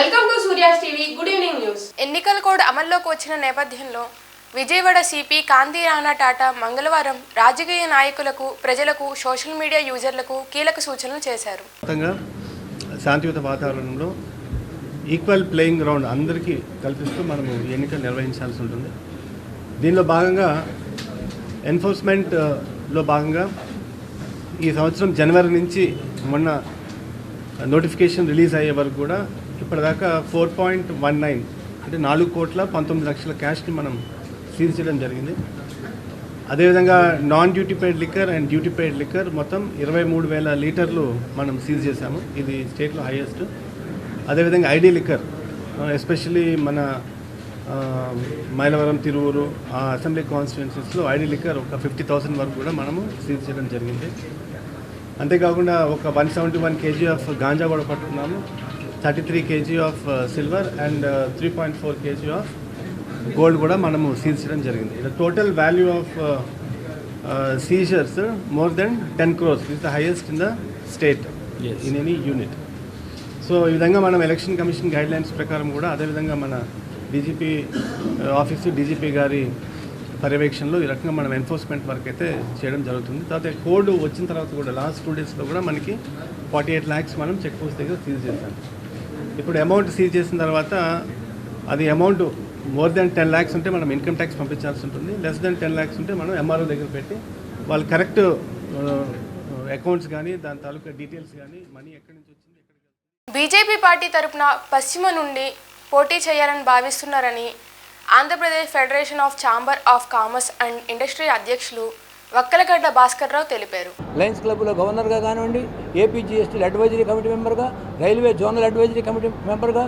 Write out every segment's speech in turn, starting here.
Welcome to Surya's TV good evening news. ఎన్నికల code అమల్లోకి వచ్చిన నేపథ్యంలో విజయవాడ సిపి కాంతి రాణా టాటా మంగళవారం రాజకీయ నాయకులకు, ప్రజలకు, సోషల్ మీడియా యూజర్లకు కీలక సూచనలు చేశారు. శాంతియుత వాతావరణంలో ఈక్వల్ ప్లేయింగ్ గ్రౌండ్ అందరికీ కల్పిస్తూ మనము ఎన్నికలు నిర్వహించాల్సి ఉంటుంది. దీనిలో భాగంగా ఎన్ఫోర్స్మెంట్లో భాగంగా ఈ సంవత్సరం జనవరి నుంచి మొన్న నోటిఫికేషన్ రిలీజ్ అయ్యే వరకు కూడా ఇప్పటిదాకా 4.19 అంటే 4,19,00,000 క్యాష్ని మనం సీజ్ చేయడం జరిగింది. అదేవిధంగా non duty paid liquor and duty paid liquor మొత్తం 23,000 లీటర్లు మనం సీజ్ చేశాము. ఇది స్టేట్లో హైయెస్ట్. అదేవిధంగా ఐడి లిక్కర్ ఎస్పెషల్లీ మన మైలవరం, తిరువూరు అసెంబ్లీ కాన్స్టిట్యున్సీస్లో ఐడి లిక్కర్ ఒక 50,000 వరకు కూడా మనము సీజ్ చేయడం జరిగింది. అంతేకాకుండా ఒక 171 kg ఆఫ్ గాంజా కూడా పట్టుకున్నాము. 33 kg of silver and 3.4 kg of gold కూడా మనము సీజ్ చేయడం జరిగింది. ఇది total value of seizures more than 10 crores. Is the highest in the state in any unit. So ఈ విధంగా మనం ఎలక్షన్ కమిషన్ గైడ్లైన్స్ ప్రకారం కూడా అదేవిధంగా మన డీజీపీ ఆఫీసు, డీజీపీ గారి పర్యవేక్షణలో ఈ రకంగా మనం ఎన్ఫోర్స్మెంట్ వర్క్ అయితే చేయడం జరుగుతుంది. తర్వాత కోడ్ వచ్చిన తర్వాత కూడా లాస్ట్ 2 daysలో కూడా మనకి 48 lakhs మనం చెక్ పోస్ట్ దగ్గర సీజ్ చేశాం. ఇప్పుడు అమౌంట్ సీజ్ చేసిన తర్వాత అది అమౌంట్ మోర్ దెన్ 10 lakhs ఉంటే మనం ఇన్కమ్ ట్యాక్స్ పంపించాల్సి ఉంటుంది. లెస్ దెన్ 10 lakhs ఉంటే మనం ఎంఆర్ఓ దగ్గర పెట్టి వాళ్ళు కరెక్ట్ అకౌంట్స్ కానీ దాని తాలూకా డీటెయిల్స్ కానీ మనీ ఎక్కడి నుంచి వచ్చింది బీజేపీ పార్టీ తరపున పశ్చిమ నుండి పోటీ చేయాలని భావిస్తున్నారని Andhra Pradesh federation of chamber of commerce and industry అధ్యక్షులు వక్కలగడ్డ భాస్కర్ రావు తెలిపారు. లయన్స్ క్లబ్లో గవర్నర్గా కానివ్వండి, ఏపీజీఎస్టీ అడ్వైజరీ కమిటీ మెంబర్గా, రైల్వే జోనల్ అడ్వైజరీ కమిటీ మెంబర్గా,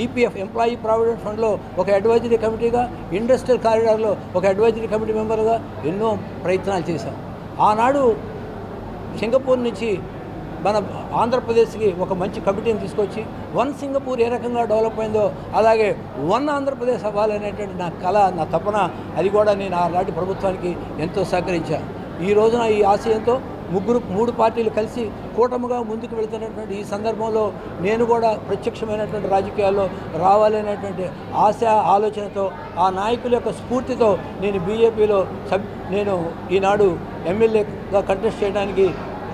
ఈపీఎఫ్ ఎంప్లాయీ ప్రావిడెంట్ ఫండ్లో ఒక అడ్వైజరీ కమిటీగా, ఇండస్ట్రియల్ కారిడార్లో ఒక అడ్వైజరీ కమిటీ మెంబర్గా ఎన్నో ప్రయత్నాలు చేశాం. ఆనాడు సింగపూర్ నుంచి మన ఆంధ్రప్రదేశ్కి ఒక మంచి కమిటీని తీసుకొచ్చి వన్ సింగపూర్ ఏ రకంగా డెవలప్ అయిందో అలాగే వన్ ఆంధ్రప్రదేశ్ అవ్వాలనేటువంటి నా కళ, నా తపన, అది కూడా నేను ఆనాటి ప్రభుత్వానికి ఎంతో సహకరించాను. ఈ రోజున ఈ ఆశయంతో 3 పార్టీలు కలిసి కూటమిగా ముందుకు వెళుతున్నటువంటి ఈ సందర్భంలో నేను కూడా ప్రత్యక్షమైనటువంటి రాజకీయాల్లో రావాలనేటువంటి ఆశ, ఆలోచనతో, ఆ నాయకుల యొక్క స్ఫూర్తితో నేను బీజేపీలో నేను ఈనాడు ఎమ్మెల్యేగా కంటెస్ట్ చేయడానికి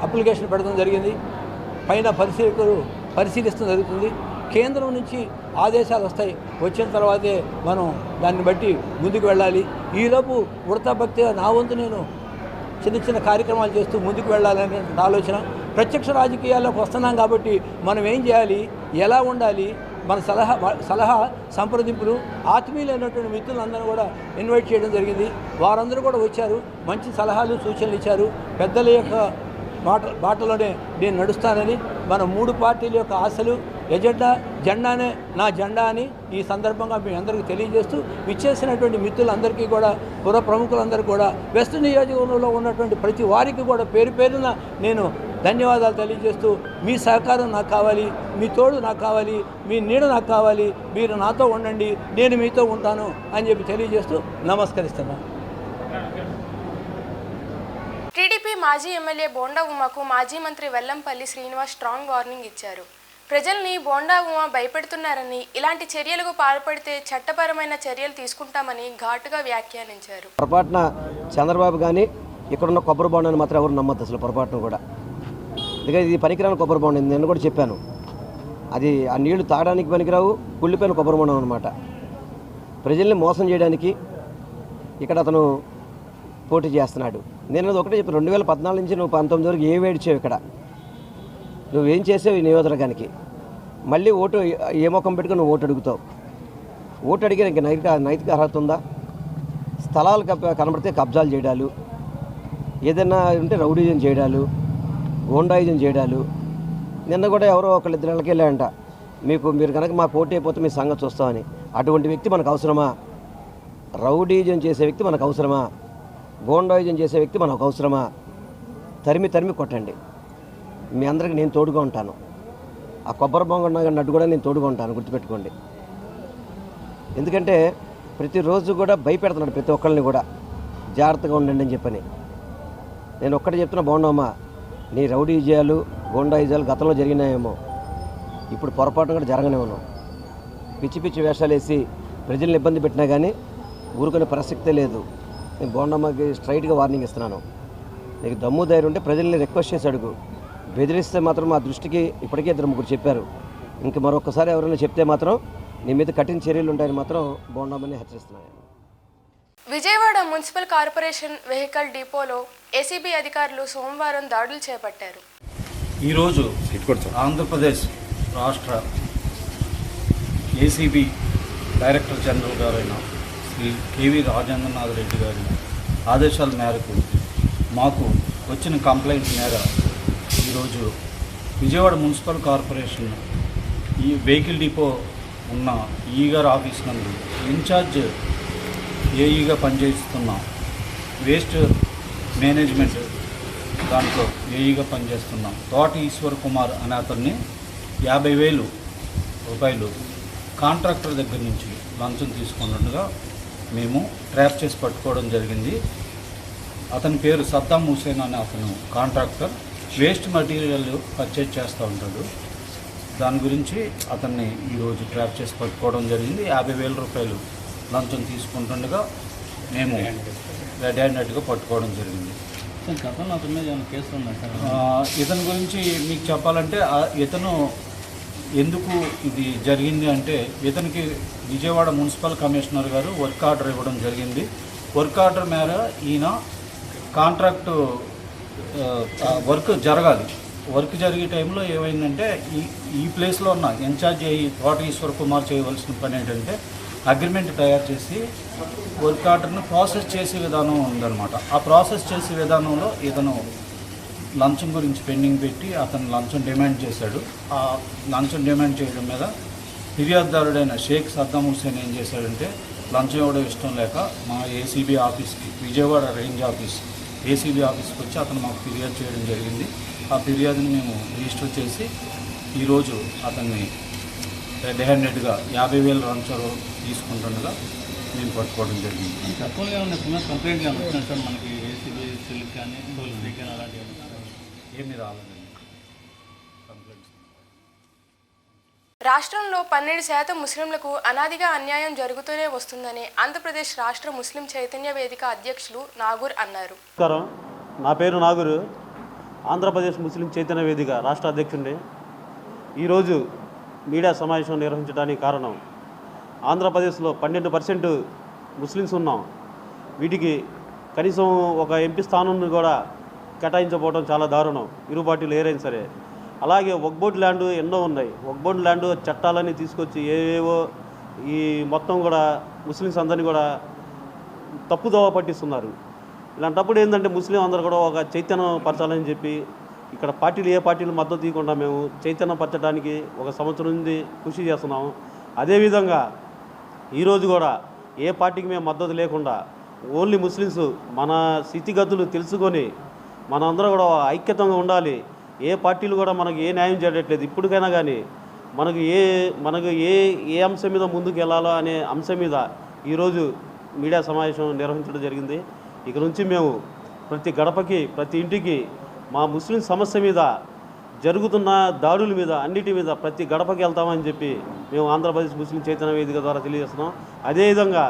అప్లికేషన్ పెట్టడం జరిగింది. పైన పరిశీలిస్తూ జరుగుతుంది. కేంద్రం నుంచి ఆదేశాలు వస్తాయి. వచ్చిన తర్వాతే మనం దాన్ని బట్టి ముందుకు వెళ్ళాలి. ఈలోపు ఉడతా భక్తిగా నా వంతు నేను చిన్న కార్యక్రమాలు చేస్తూ ముందుకు వెళ్ళాలనే ఆలోచన. ప్రత్యక్ష రాజకీయాల్లోకి వస్తున్నాం కాబట్టి మనం ఏం చేయాలి, ఎలా ఉండాలి, మన సలహా సంప్రదింపులు ఆత్మీయులైనటువంటి మిత్రులందరూ కూడా ఇన్వైట్ చేయడం జరిగింది. వారందరూ కూడా వచ్చారు, మంచి సలహాలు, సూచనలు ఇచ్చారు. పెద్దల యొక్క బాటలోనే నేను నడుస్తానని మన 3 పార్టీల యొక్క ఆశలు, జెండానే నా జెండా అని ఈ సందర్భంగా మీ అందరికీ తెలియజేస్తూ విచ్చేసినటువంటి మిత్రులందరికీ కూడా, పుర ప్రముఖులందరికీ కూడా, వెస్ట్ నియోజకవర్గంలో ఉన్నటువంటి ప్రతి వారికి కూడా పేరు పేరున నేను ధన్యవాదాలు తెలియజేస్తూ, మీ సహకారం నాకు కావాలి, మీ తోడు నాకు కావాలి, మీ నీడ నాకు కావాలి, మీరు నాతో ఉండండి, నేను మీతో ఉంటాను అని చెప్పి తెలియజేస్తూ నమస్కరిస్తున్నాను. టీడీపీ మాజీ ఎమ్మెల్యే బోండా ఉమాకు మాజీ మంత్రి వెల్లంపల్లి శ్రీనివాస్ స్ట్రాంగ్ వార్నింగ్ ఇచ్చారు. ప్రజల్ని బోండా ఉమా భయపెడుతున్నారని, ఇలాంటి చర్యలకు పాల్పడితే చట్టపరమైన చర్యలు తీసుకుంటామని ఘాటుగా వ్యాఖ్యానించారు. పొరపాటున చంద్రబాబు కానీ ఇక్కడున్న కొబ్బరి బోండాన్ని మాత్రం ఎవరు నమ్మద్దు అసలు పొరపాటును కూడా. ఎందుకంటే ఇది పనికిరాని కొబ్బరి బోండా, నేను కూడా చెప్పాను. అది ఆ నీళ్లు తాగడానికి పనికిరావు, కుళ్ళిపోయిన కొబ్బరి బోండం అనమాట. ప్రజల్ని మోసం చేయడానికి ఇక్కడ అతను పోటీ చేస్తున్నాడు. నేను అది ఒకటే చెప్పాను, 2014 నుంచి నువ్వు 19 వరకు ఏం ఏడ్చావు, ఇక్కడ నువ్వేం చేసావు ఈ నియోజకవర్గానికి, మళ్ళీ ఓటు ఏ ముఖం పెట్టుకుని నువ్వు ఓటు అడుగుతావు. ఓటు అడిగిన ఇంక నైతిక అర్హత ఉందా? స్థలాలు కనబడితే కబ్జాలు చేయడాలు, ఏదైనా ఉంటే రౌడీజం చేయడాలు, గోండాయిజం చేయడాలు. నిన్న కూడా ఎవరో 1-2 నెలలకి వెళ్ళాయంట, మీరు కనుక మా పోటీ అయిపోతే మీ సంగతి చూస్తామని. అటువంటి వ్యక్తి మనకు అవసరమా? రౌడీజం చేసే వ్యక్తి మనకు అవసరమా? గోండాయిజం చేసే వ్యక్తి మనకు అవసరమా? తరిమి కొట్టండి. మీ అందరికీ నేను తోడుగా ఉంటాను. ఆ కొబ్బరి బొంగ నడ్డు కూడా నేను తోడుగా ఉంటాను, గుర్తుపెట్టుకోండి. ఎందుకంటే ప్రతిరోజు కూడా భయపెడుతున్నాడు ప్రతి ఒక్కరిని కూడా, జాగ్రత్తగా ఉండండి అని చెప్పని. నేను ఒక్కటే చెప్తున్నా, బాగున్నామా, నీ రౌడీజాలు, గోండాయిజాలు గతంలో జరిగినాయేమో, ఇప్పుడు పొరపాటున కూడా జరగనివ్వను. పిచ్చి పిచ్చి వేషాలు వేసి ప్రజల్ని ఇబ్బంది పెట్టినా కానీ ఊరుకునే ప్రసక్తే లేదు. నేను బోండమ్మకి స్ట్రైట్గా వార్నింగ్ ఇస్తున్నాను. నీకు దమ్ము ధైర్యం ఉంటే ప్రజల్ని రిక్వెస్ట్ చేసి అడుగు. బెదిరిస్తే మాత్రం మా దృష్టికి ఇప్పటికే 2-3 చెప్పారు. ఇంక మరొకసారి ఎవరైనా చెప్తే మాత్రం నీ మీద కఠిన చర్యలు ఉంటాయని మాత్రం బోండమ్మని హెచ్చరిస్తున్నాను. విజయవాడ మున్సిపల్ కార్పొరేషన్ వెహికల్ డిపోలో ఏసీబీ అధికారులు సోమవారం దాడులు చేపట్టారు. ఈరోజు ఆంధ్రప్రదేశ్ రాష్ట్ర ఏసీబీ డైరెక్టర్ జనరల్ గారైన శ్రీ కేవీ రాజేంద్రనాథ్ రెడ్డి గారి ఆదేశాల మేరకు మాకు వచ్చిన కంప్లైంట్ మేర ఈరోజు విజయవాడ మున్సిపల్ కార్పొరేషన్ ఈ వెహికల్ డిపో ఉన్న ఈ గారి ఆఫీస్ నందు ఇన్ఛార్జ్ ఏఈగా పనిచేస్తున్న వేస్ట్ మేనేజ్మెంట్ దాంట్లో ఏఈగా పనిచేస్తున్న తోట ఈశ్వర్ కుమార్ అనే అతన్ని 50,000 రూపాయలు కాంట్రాక్టర్ దగ్గర నుంచి లంచం తీసుకున్నట్టుగా మేము ట్రాప్ చేసి పట్టుకోవడం జరిగింది. అతని పేరు సద్దాం హుసేన్ అనే అతను కాంట్రాక్టర్, వేస్ట్ మెటీరియల్ పర్చేజ్ చేస్తూ ఉంటాడు. దాని గురించి అతన్ని ఈరోజు ట్రాప్ చేసి పట్టుకోవడం జరిగింది. 50,000 రూపాయలు లంచం తీసుకుంటుండగా మేము రెడీ అయినట్టుగా పట్టుకోవడం జరిగింది. గతంలో అతని మీద ఏమైనా కేసు ఉందా సార్? ఇతని గురించి మీకు చెప్పాలంటే ఇతను ఎందుకు ఇది జరిగింది అంటే ఇతనికి విజయవాడ మున్సిపల్ కమిషనర్ గారు వర్క్ ఆర్డర్ ఇవ్వడం జరిగింది. వర్క్ ఆర్డర్ మేర ఈయన కాంట్రాక్టు వర్క్ జరగాలి. వర్క్ జరిగే టైంలో ఏమైందంటే ఈ ప్లేస్లో ఉన్న ఇన్ఛార్జ్ తోట ఈశ్వర్ కుమార్ చేయవలసిన పని ఏంటంటే అగ్రిమెంట్ తయారు చేసి వర్క్ ఆర్డర్ను ప్రాసెస్ చేసే విధానం ఉందన్నమాట. ఆ ప్రాసెస్ చేసే విధానంలో ఇతను లంచం గురించి పెండింగ్ పెట్టి అతను లంచం డిమాండ్ చేశాడు. ఆ లంచం డిమాండ్ చేయడం మీద ఫిర్యాదుదారుడైన షేక్ సద్దాం హుసేన్ ఏం చేశాడంటే లంచం ఇవ్వడం ఇష్టం లేక మా ఏసీబీ ఆఫీస్కి, విజయవాడ రేంజ్ ఆఫీస్ ఏసీబీ ఆఫీస్కి వచ్చి అతను మాకు ఫిర్యాదు చేయడం జరిగింది. ఆ ఫిర్యాదుని మేము రిజిస్టర్ చేసి ఈరోజు అతన్ని రెడ్ హ్యాండెడ్గా 50,000 లంచం తీసుకుంటుండగా మేము పట్టుకోవడం జరిగింది. గతంలో ఏమన్నా కంప్లైంట్ ఏమన్నా సార్ మనకి ఏసీబీ సెల్కి కానీ కానీ అలాంటివి ఏమీ రాలేదండి కంప్లైంట్స్. రాష్ట్రంలో 12% ముస్లింలకు అనాదిగా అన్యాయం జరుగుతూనే వస్తుందని ఆంధ్రప్రదేశ్ రాష్ట్ర ముస్లిం చైతన్య వేదిక అధ్యక్షులు నాగూర్ అన్నారు. నమస్కారం, నా పేరు నాగూరు, ఆంధ్రప్రదేశ్ ముస్లిం చైతన్య వేదిక రాష్ట్ర అధ్యక్షుడిని. ఈరోజు మీడియా సమావేశం నిర్వహించడానికి కారణం, ఆంధ్రప్రదేశ్లో 12% ముస్లిమ్స్ ఉన్నాం. వీటికి కనీసం ఒక ఎంపీ స్థానాన్ని కూడా కేటాయించకపోవడం చాలా దారుణం, ఇరు పార్టీలు ఏరైనా సరే. అలాగే వక్ఫ్ బోర్డు ల్యాండ్ ఎన్నో ఉన్నాయి. వక్ఫ్ బోర్డు ల్యాండ్ చట్టాలన్నీ తీసుకొచ్చి ఏవేవో ఈ మొత్తం కూడా ముస్లిమ్స్ అందరినీ కూడా తప్పుదోవ పట్టిస్తున్నారు. ఇలాంటప్పుడు ఏంటంటే ముస్లిం అందరూ కూడా ఒక చైతన్యం పరచాలని చెప్పి ఇక్కడ పార్టీలు ఏ పార్టీలు మద్దతు తీయకుండా మేము చైతన్యం పరచడానికి ఒక సంవత్సరం నుండి కృషి చేస్తున్నాము. అదేవిధంగా ఈరోజు కూడా ఏ పార్టీకి మేము మద్దతు లేకుండా ఓన్లీ ముస్లిమ్స్ మన స్థితిగతులు తెలుసుకొని మనందరూ కూడా ఐక్యతంగా ఉండాలి. ఏ పార్టీలు కూడా మనకు ఏ న్యాయం చేయట్లేదు. ఇప్పటికైనా కానీ మనకు ఏ అంశం మీద ముందుకు వెళ్ళాలో అనే అంశం మీద ఈరోజు మీడియా సమావేశం నిర్వహించడం జరిగింది. ఇక నుంచి మేము ప్రతి గడపకి, ప్రతి ఇంటికి మా ముస్లిం సమస్య మీద, జరుగుతున్న దాడుల మీద, అన్నిటి మీద ప్రతి గడపకి వెళ్తామని చెప్పి మేము ఆంధ్రప్రదేశ్ ముస్లిం చైతన్య వేదిక ద్వారా తెలియజేస్తున్నాం. అదేవిధంగా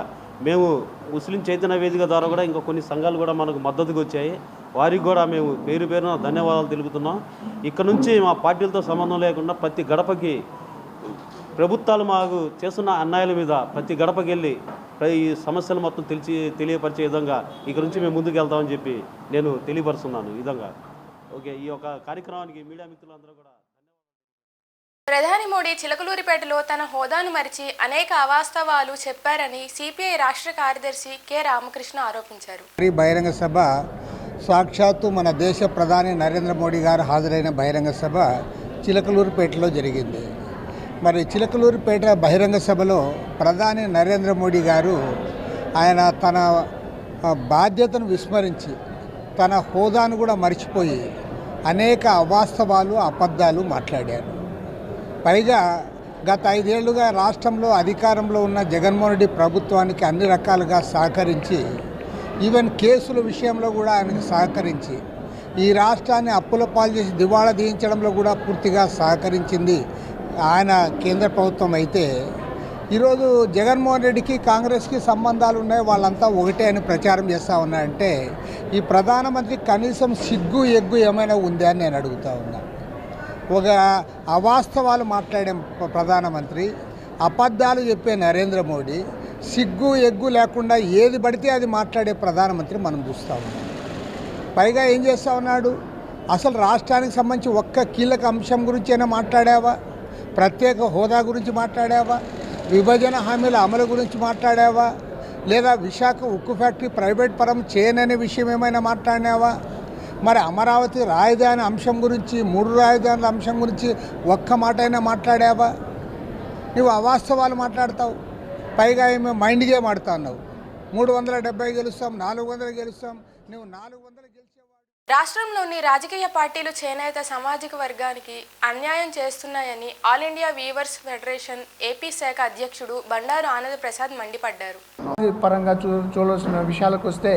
మేము ముస్లిం చైతన్య వేదిక ద్వారా కూడా ఇంకా కొన్ని సంఘాలు కూడా మనకు మద్దతుకు వచ్చాయి. వారికి కూడా మేము పేరు పేరున ధన్యవాదాలు తెలుపుతున్నాం. ఇక్కడ నుంచి మా పార్టీలతో సంబంధం లేకుండా ప్రతి గడపకి ప్రభుత్వాలు మాకు చేస్తున్న అన్యాయాల మీద ప్రతి గడపకి వెళ్ళి ఈ సమస్యలు మొత్తం తెలియపరిచే విధంగా ఇక నుంచి మేము ముందుకు వెళ్తామని చెప్పి నేను తెలియపరుస్తున్నాను. ఈ విధంగా ఓకే, ఈ యొక్క కార్యక్రమానికి మీడియా మిత్రులందరూ కూడా. ప్రధాని మోడీ చిలకలూరిపేటలో తన హోదాను మరిచి అనేక అవాస్తవాలు చెప్పారని సిపిఐ రాష్ట్ర కార్యదర్శి కె రామకృష్ణ ఆరోపించారు. బహిరంగ సభ సాక్షాత్తు మన దేశ ప్రధాని నరేంద్ర మోడీ గారు హాజరైన బహిరంగ సభ చిలకలూరిపేటలో జరిగింది. మరి చిలకలూరిపేట బహిరంగ సభలో ప్రధాని నరేంద్ర మోడీ గారు ఆయన తన బాధ్యతను విస్మరించి తన హోదాను కూడా మర్చిపోయి అనేక అవాస్తవాలు, అబద్ధాలు మాట్లాడారు. పైగా గత 5 ఏళ్లుగా రాష్ట్రంలో అధికారంలో ఉన్న జగన్మోహన్ రెడ్డి ప్రభుత్వానికి అన్ని రకాలుగా సహకరించి, ఈవెన్ కేసుల విషయంలో కూడా ఆయనకు సహకరించి, ఈ రాష్ట్రాన్ని అప్పుల పాలు చేసి దివాళా తీయించడంలో కూడా పూర్తిగా సహకరించింది ఆయన కేంద్ర ప్రభుత్వం అయితే, ఈరోజు జగన్మోహన్ రెడ్డికి కాంగ్రెస్కి సంబంధాలు ఉన్నాయి, వాళ్ళంతా ఒకటే అని ప్రచారం చేస్తూ ఉన్నాయంటే ఈ ప్రధానమంత్రి కనీసం సిగ్గు ఎగ్గు ఏమైనా ఉందా అని నేను అడుగుతూ ఉన్నా. ఒక అవాస్తవాలు మాట్లాడే ప్రధానమంత్రి, అబద్ధాలు చెప్పే నరేంద్ర మోడీ, సిగ్గు ఎగ్గు లేకుండా ఏది పడితే అది మాట్లాడే ప్రధానమంత్రి మనం చూస్తూ ఉన్నాం. పైగా ఏం చేస్తూ ఉన్నాడు? అసలు రాష్ట్రానికి సంబంధించి ఒక్క కీలక అంశం గురించి అయినా మాట్లాడావా? ప్రత్యేక హోదా గురించి మాట్లాడావా? విభజన హామీల అమలు గురించి మాట్లాడావా? లేదా విశాఖ ఉక్కు ఫ్యాక్టరీ ప్రైవేట్ పరం చేయననే విషయం ఏమైనా మాట్లాడినావా? మరి అమరావతి రాజధాని అంశం గురించి, 3 రాజధానుల అంశం గురించి ఒక్క మాట అయినా మాట్లాడావా? నువ్వు అవాస్తవాలు మాట్లాడతావు. పైగా ఏమో మైండ్ గేమ్ ఆడుతా ఉన్నావు. 370 గెలుస్తాం, 400 గెలుస్తాం. నువ్వు 400 గెలిచేవాడు. రాష్ట్రంలోని రాజకీయ పార్టీలు చేనేత సామాజిక వర్గానికి అన్యాయం చేస్తున్నాయని all India weavers federation AP శాఖ అధ్యక్షుడు బండారు ఆనంద ప్రసాద్ మండిపడ్డారు. పరంగా చూడాల్సిన విషయాలకు వస్తే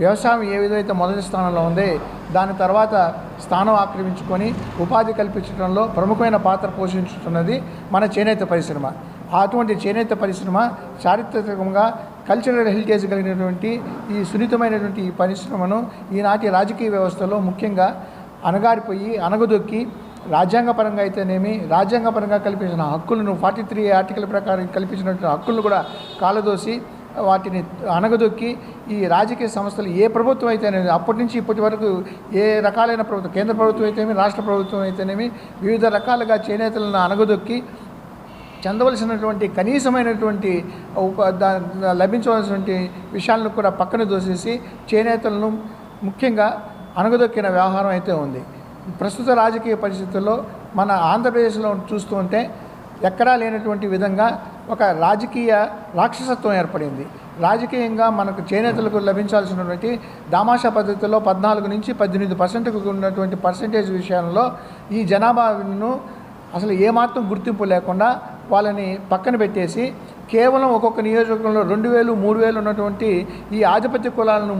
వ్యవసాయం ఏ విధమైతే మొదటి స్థానంలో ఉంది, దాని తర్వాత స్థానం ఆక్రమించుకొని ఉపాధి కల్పించడంలో ప్రముఖమైన పాత్ర పోషించుతున్నది మన చేనేత పరిశ్రమ. అటువంటి చేనేత పరిశ్రమ చారిత్రకంగా కల్చరల్ హెరిటేజ్ కలిగినటువంటి ఈ సున్నితమైనటువంటి ఈ పరిశ్రమను ఈనాటి రాజకీయ వ్యవస్థలో ముఖ్యంగా అణగారిపోయి అణగదొక్కి రాజ్యాంగపరంగా అయితేనేమి, రాజ్యాంగపరంగా కల్పించిన హక్కులను 43 ఆర్టికల్ ప్రకారం కల్పించినటువంటి హక్కులను కూడా కాలదోసి వాటిని అణగదొక్కి ఈ రాజకీయ సంస్థలు ఏ ప్రభుత్వం అయితేనేమి అప్పటి నుంచి ఇప్పటి వరకు ఏ రకాలైన ప్రభుత్వం, కేంద్ర ప్రభుత్వం అయితేనేమి, రాష్ట్ర ప్రభుత్వం అయితేనేమి వివిధ రకాలుగా చేనేతలను అణగదొక్కి చెందవలసినటువంటి కనీసమైనటువంటి లభించవలసినటువంటి విషయాలను కూడా పక్కన దోసేసి చేనేతలను ముఖ్యంగా అణగదొక్కిన వ్యవహారం అయితే ఉంది. ప్రస్తుత రాజకీయ పరిస్థితుల్లో మన ఆంధ్రప్రదేశ్లో చూస్తూ ఉంటే ఎక్కడా లేనటువంటి విధంగా ఒక రాజకీయ రాక్షసత్వం ఏర్పడింది. రాజకీయంగా మనకు చేనేతలకు లభించాల్సినటువంటి దామాషా పద్ధతిలో 14 నుంచి 18% ఉన్నటువంటి పర్సంటేజ్ విషయంలో ఈ జనాభాను అసలు ఏమాత్రం గుర్తింపు లేకుండా వాళ్ళని పక్కన పెట్టేసి కేవలం ఒక్కొక్క నియోజకవర్గంలో 2000, 3000 ఉన్నటువంటి ఈ ఆధిపత్య కులాలను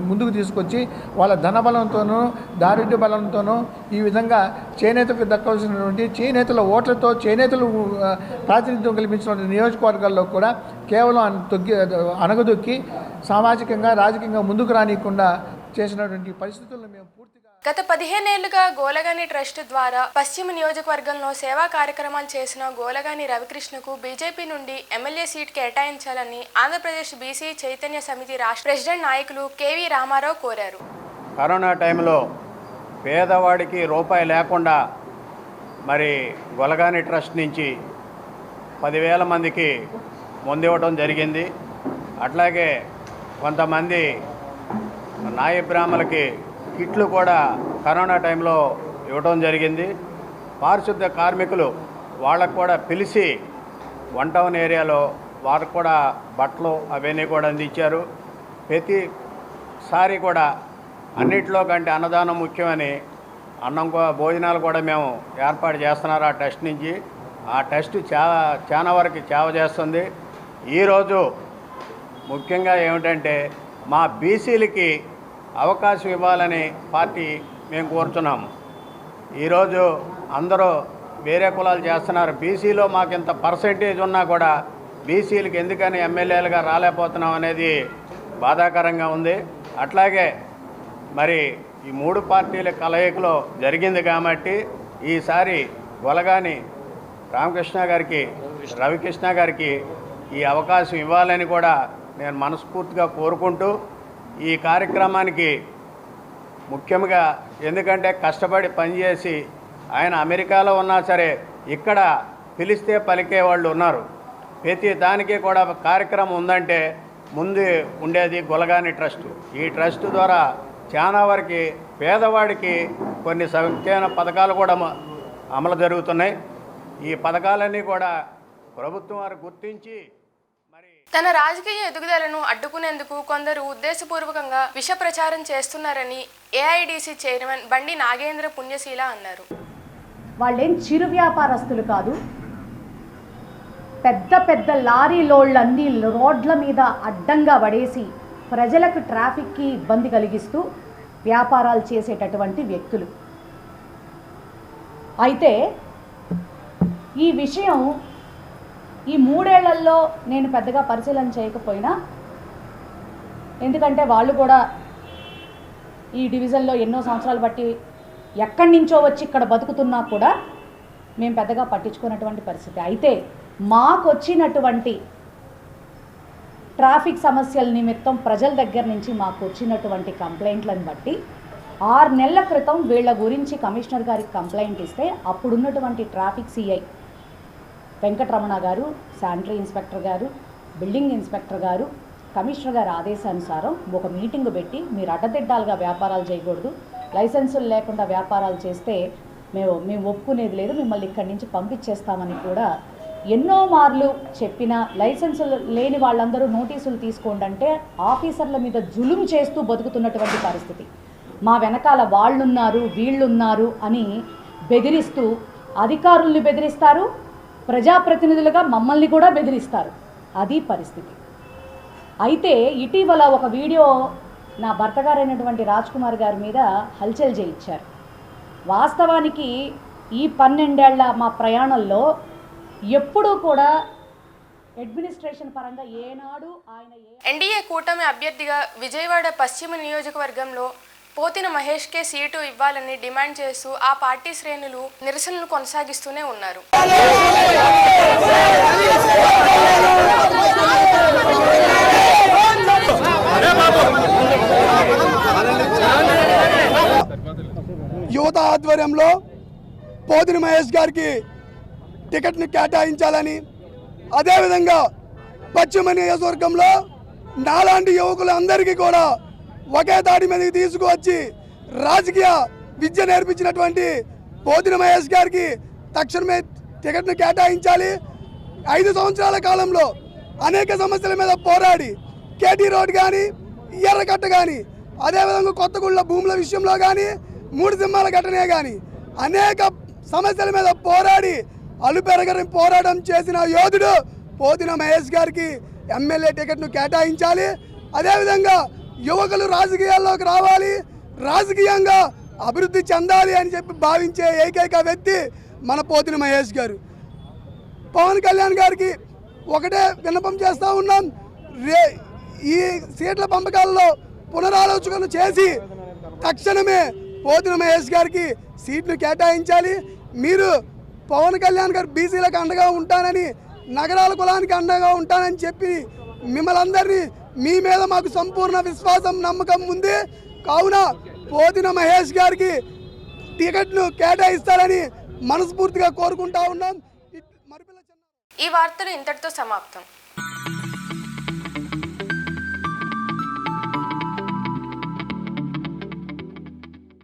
ముందుకు తీసుకొచ్చి వాళ్ళ ధనబలంతోనూ దారిద్ర్య బలంతోనూ ఈ విధంగా చేనేతకు దక్కవలసినటువంటి చేనేతల ఓట్లతో చేనేతలు ప్రాతినిధ్యం కల్పించిన నియోజకవర్గాల్లో కూడా కేవలం అణగదొక్కి సామాజికంగా రాజకీయంగా ముందుకు రానియకుండా చేసినటువంటి పరిస్థితులను మేము పూర్తిగా గత 15 ఏళ్లుగా గోలగాని ట్రస్ట్ ద్వారా పశ్చిమ నియోజకవర్గంలో సేవా కార్యక్రమాలు చేసిన గోలగాని రవికృష్ణకు బీజేపీ నుండి ఎమ్మెల్యే సీట్ కేటాయించాలని ఆంధ్రప్రదేశ్ బీసీ చైతన్య సమితి రాష్ట్ర ప్రెసిడెంట్ నాయకులు కేవీ రామారావు కోరారు. కరోనా టైంలో పేదవాడికి రూపాయి లేకుండా మరి గోలగాని ట్రస్ట్ నుంచి 10,000 మందికి ముందివ్వడం జరిగింది. అట్లాగే కొంతమంది నాయ బ్రాహ్మణులకి కిట్లు కూడా కరోనా టైంలో ఇవ్వడం జరిగింది. పారిశుద్ధ్య కార్మికులు వాళ్ళకు కూడా పిలిచి 1 టౌన్ ఏరియాలో వారికి కూడా బట్టలు అవన్నీ కూడా అందించారు. ప్రతిసారి కూడా అన్నింటిలో కంటే అన్నదానం ముఖ్యమని భోజనాలు కూడా మేము ఏర్పాటు చేస్తున్నారు ఆ టెస్ట్ నుంచి. ఆ టెస్ట్ చాలా వరకు సేవ చేస్తుంది. ఈరోజు ముఖ్యంగా ఏమిటంటే మా బీసీలకి అవకాశం ఇవ్వాలని పార్టీ మేము కోరుతున్నాము. ఈరోజు అందరూ వేరే కులాలు చేస్తున్నారు. బీసీలో మాకు ఇంత పర్సెంటేజ్ ఉన్నా కూడా బీసీలకు ఎందుకని ఎమ్మెల్యేలుగా రాలేకపోతున్నాం అనేది బాధాకరంగా ఉంది. అట్లాగే మరి ఈ 3 పార్టీల కలయికలో జరిగింది కాబట్టి ఈసారి గోలగాని రామకృష్ణ గారికి, రవికృష్ణ గారికి ఈ అవకాశం ఇవ్వాలని కూడా నేను మనస్ఫూర్తిగా కోరుకుంటూ ఈ కార్యక్రమానికి ముఖ్యంగా ఎందుకంటే కష్టపడి పనిచేసి ఆయన అమెరికాలో ఉన్నా సరే ఇక్కడ పిలిస్తే పలికే వాళ్ళు ఉన్నారు. ప్రతి దానికి కూడా కార్యక్రమం ఉందంటే ముందు ఉండేది గోలగాని ట్రస్ట్. ఈ ట్రస్ట్ ద్వారా చాలా వరకు పేదవాడికి కొన్ని సంక్షేమ పథకాలు కూడా అమలు జరుగుతున్నాయి. ఈ పథకాలన్నీ కూడా ప్రభుత్వం వారు గుర్తించి తన రాజకీయ ఎదుగుదలను అడ్డుకునేందుకు కొందరు ఉద్దేశపూర్వకంగా విష ప్రచారం చేస్తున్నారని ఏఐడిసి చైర్మన్ బండి నాగేంద్ర పుణ్యశీల అన్నారు. వాళ్ళేం చిరు వ్యాపారస్తులు కాదు. పెద్ద పెద్ద లారీ లోడ్లన్నీ రోడ్ల మీద అడ్డంగా పడేసి ప్రజలకు ట్రాఫిక్కి ఇబ్బంది కలిగిస్తూ వ్యాపారాలు చేసేటటువంటి వ్యక్తులు. అయితే ఈ విషయం ఈ 3 ఏళ్లలో నేను పెద్దగా పరిశీలన చేయకపోయినా, ఎందుకంటే వాళ్ళు కూడా ఈ డివిజన్లో ఎన్నో సంవత్సరాలు బట్టి ఎక్కడి నుంచో వచ్చి ఇక్కడ బతుకుతున్నా కూడా మేము పెద్దగా పట్టించుకున్నటువంటి పరిస్థితి. అయితే మాకు వచ్చినటువంటి ట్రాఫిక్ సమస్యల నిమిత్తం ప్రజల దగ్గర నుంచి మాకు వచ్చినటువంటి కంప్లైంట్లను బట్టి 6 నెలల క్రితం వీళ్ళ గురించి కమిషనర్ గారికి కంప్లైంట్ ఇస్తే అప్పుడున్నటువంటి ట్రాఫిక్ సిఐ వెంకటరమణ గారు, శానిటరీ ఇన్స్పెక్టర్ గారు, బిల్డింగ్ ఇన్స్పెక్టర్ గారు కమిషనర్ గారి ఆదేశానుసారం ఒక మీటింగ్ పెట్టి మీరు అడ్డదిడ్డాలుగా వ్యాపారాలు చేయకూడదు, లైసెన్సులు లేకుండా వ్యాపారాలు చేస్తే మేము ఒప్పుకునేది లేదు, మిమ్మల్ని ఇక్కడి నుంచి పంపించేస్తామని కూడా ఎన్నో మార్లు చెప్పినా లైసెన్సులు లేని వాళ్ళందరూ నోటీసులు తీసుకోండి అంటే ఆఫీసర్ల మీద జులుం చేస్తూ బతుకుతున్నటువంటి పరిస్థితి. మా వెనకాల వాళ్ళున్నారు వీళ్ళున్నారు అని బెదిరిస్తూ అధికారుల్ని బెదిరిస్తారు, ప్రజాప్రతినిధులుగా మమ్మల్ని కూడా బెదిరిస్తారు. అది పరిస్థితి. అయితే ఇటీవల ఒక వీడియో నా భర్త గారైనటువంటి రాజ్ కుమార్ గారి మీద హల్చల్ చేయించారు. వాస్తవానికి ఈ 12 ఏళ్ల మా ప్రయాణంలో ఎప్పుడూ కూడా అడ్మినిస్ట్రేషన్ పరంగా ఏనాడు ఆయన ఎన్డీఏ కూటమి అభ్యర్థిగా విజయవాడ పశ్చిమ నియోజకవర్గంలో పోతిన మహేష్కే సీటు ఇవ్వాలని డిమాండ్ చేస్తూ ఆ పార్టీ శ్రేణులు నిరసనలు కొనసాగిస్తూనే ఉన్నారు. యువత ఆధ్వర్యంలో పోతిన మహేష్ గారికి టికెట్ను కేటాయించాలని, అదేవిధంగా పశ్చిమ నియోజకవర్గంలో నాలాంటి యువకులందరికీ కూడా ఒకే తాటి మీదకి తీసుకువచ్చి రాజకీయ విద్య నేర్పించినటువంటి పోతిన మహేష్ గారికి తక్షణమే టికెట్ను కేటాయించాలి. 5 సంవత్సరాల కాలంలో అనేక సమస్యల మీద పోరాడి కేటీ రోడ్ కానీ, ఎర్రకట్ట కానీ, అదేవిధంగా కొత్తగూళ్ళ భూముల విషయంలో కానీ, 3 సింహాల ఘటనే కానీ అనేక సమస్యల మీద పోరాడి అలుపెరగని పోరాటం చేసిన యోధుడు పోతిన మహేష్ గారికి ఎమ్మెల్యే టికెట్ను కేటాయించాలి. అదేవిధంగా యువకులు రాజకీయాల్లోకి రావాలి, రాజకీయంగా అభివృద్ధి చెందాలి అని చెప్పి భావించే ఏకైక వ్యక్తి మన పోతిన మహేష్ గారు. పవన్ కళ్యాణ్ గారికి ఒకటే విన్నపం చేస్తూ ఉన్నాం, ఈ సీట్ల పంపకాలలో పునరాలోచన చేసి తక్షణమే పోతిన మహేష్ గారికి సీట్లు కేటాయించాలి. మీరు పవన్ కళ్యాణ్ గారు బీసీలకు అండగా ఉంటానని, నగరాల కులానికి అండగా ఉంటానని చెప్పి మిమ్మల్ని అందరినీ మీ మీద మాకు సంపూర్ణ విశ్వాసం నమ్మకం ఉంది. కావున పోతిన మహేష్ గారికి టికెట్ను కేటాయిస్తారని మనస్ఫూర్తిగా కోరుకుంటా ఉన్నాం. ఈ వార్తలు ఇంతటితో సమాప్తం.